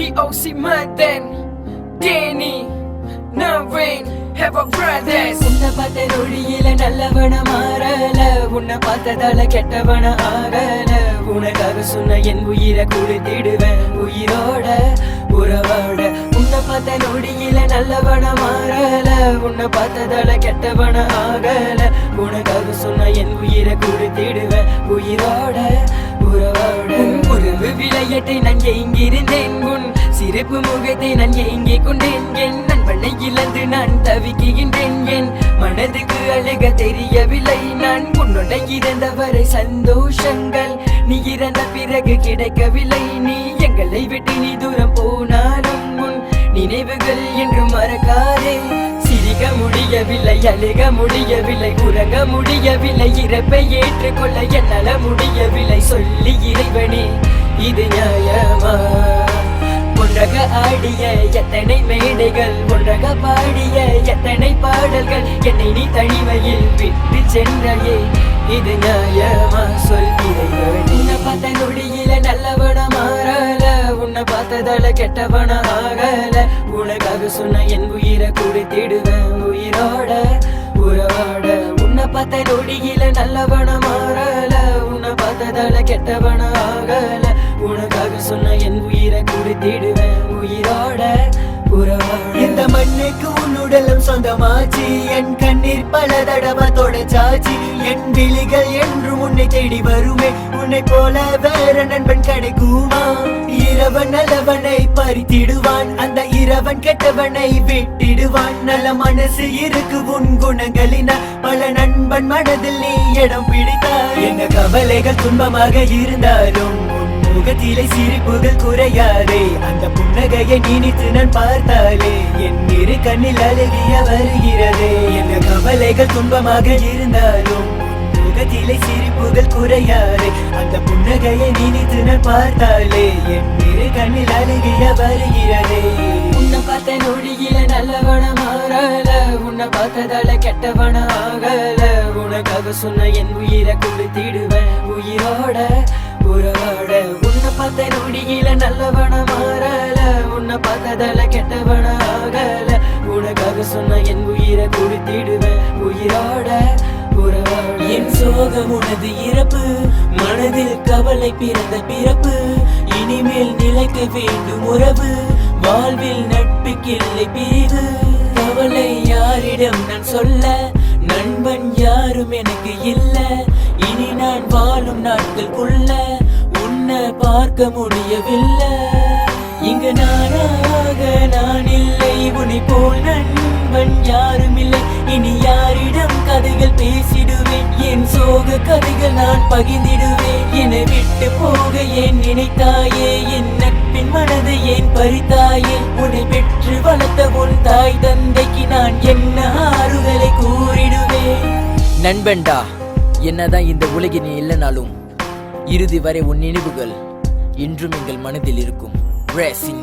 DOC Madan, Danny, Naveen, have a brothers. உன்னை பார்த்த நொடியில நல்லவன மாறல, உன்னை பார்த்ததால கெட்டவன ஆகல. உனக்காக சொன்ன என் உயிரை கொடுத்திடுவேன் உயிரோட உறவோட. உன்னை பார்த்த நொடியில நல்லவன மாறல, உன்னை பார்த்ததால கெட்டவன ஆகல. உனக்காக சொன்ன என் உயிரை கொடுத்திடுவேன் உயிரோட உறவோட. உறவு விளையாட்டை நான் எங்கிருந்தேன், உன் சிறப்பு முகத்தை நான் எங்கே கொண்டேன். என் நண்பனை இழந்து நான் தவிக்கின்றேன், என் மனதுக்கு அழக தெரியவில்லை. நான் உன்னோட இறந்தவரை சந்தோஷங்கள் நீ இறந்த பிறகு கிடைக்கவில்லை. நீ எங்களை விட்டு நீ தூரம் போனாலும் உன் நினைவுகள் என்று மறக்காதே. சிரிக்க முடியவில்லை, அழுக முடியவில்லை, உறங்க முடியவில்லை, இறப்பை ஏற்றுக்கொள்ள என்னால முடியவில்லை. சொல்லி இறைவனே இது நியாயமா? ஒன்றாக ஆடிய எத்தனை மேடைகள், ஒன்றாக பாடிய எத்தனை பாடல்கள், என்னை நீ தனிமையில் விட்டு சென்றையே இது நியாயமா? சொல் இறைவனே. உன்னை பார்த்த நொடியில நல்லவன மாறல, உன்னை பார்த்ததால கெட்டவன ஆகல. உனக்காக சொன்ன என் உயிரை கொடுத்திடுவேன் உயிரோட உறவோட. உன்னை பார்த்த நொடியில நல்லவன மாறல, உன்னை பார்த்ததால கெட்டவன ஆகல. உனக்காக சொன்ன என் உயிரை கொடுத்திடுவேன் உயிரோட உறவோட. இந்த மண்ணுக்கு உன்னுடலும் சொந்தமாச்சு, என் கண்ணீர் பல தடவை தொடச்சாச்சு. என் விழிகள் என்றும் உன்னை தேடி வருமே, உன்னை போல வேற நண்பன் கிடைக்குமா? இரவன் நல்லவனை பறித்திடுவான், அந்த இரவன் கெட்டவனை விட்டிடுவான். நல்ல மனசு இருக்கு உன் குணங்களினால், பல நண்பன் மனதில் நீ இடம் பிடித்தாய். என்ன கவலைகள் துன்பமாக இருந்தாலும் முகத்திலே சிரிப்புகள் குறையாதே. அந்த புன்னகையை நினைத்து நான் பார்த்தாலே என் இரு கண்ணில் அழகிய வருகிறதே. என்ன கவலைகள் துன்பமாக இருந்தாலும் முகத்திலே சிரிப்புகள் குறையாதே. அந்த புன்னகையை நினைத்து நான் பார்த்தாலே என் இரு கண்ணில் அழகிய வருகிறதே. உன்னை பார்த்த நொடியில நல்லவன மாறல, உன்னை பார்த்ததால கெட்டவன ஆகல. உனக்காக சொன்ன என் உயிரை கொடுத்திடுவேன் உயிரோட உறவோட. உன்னை பார்த்த நொடியில நல்லவன மாறல, உன்னை பார்த்ததால கெட்டவன ஆகல. உனக்காக சொன்ன என் உயிரை கொடுத்திடுவேன் உயிரோட உறவோட. என் சோகம் உனது இறப்பு, மனதில் கவலை பிறந்த பிறப்பு. இனிமேல் நிலைக்க வேண்டும் உறவு, வாழ்வில் நட்புக்கில்லை பிரிவு. கவலை யாரிடம் நான் சொல்ல, நண்பன் யாரும் எனக்கு இல்ல. இனி நான் வாழும் நாட்களுக்குள்ள உன்னை பார்க்க முடியவில்லை. இங்கு நானாக நான் இல்லை, உன்னை போல் நண்பன் யாரும் இல்லை. இனி யாரிடம் கதைகள் பேசிடுவேன், என் சோக கதைகள் நான் பகிர்ந்திடுவேன். என்னை விட்டு போக ஏன் நினைத்தாயே, என் நட்பின் மனதை ஏன் பறித்தாயே. உன்னை பெற்று வளர்த்த உன் தாய் தந்தைக்கு நான் என்ன ஆறுதலை கூறிடுவேன். நண்பன்டா, என்னதான் இந்த உலகில் நீ இல்லைனாலும் இறுதி வரை உன் நினைவுகள் என்றும் எங்கள் மனதில் இருக்கும். Rest in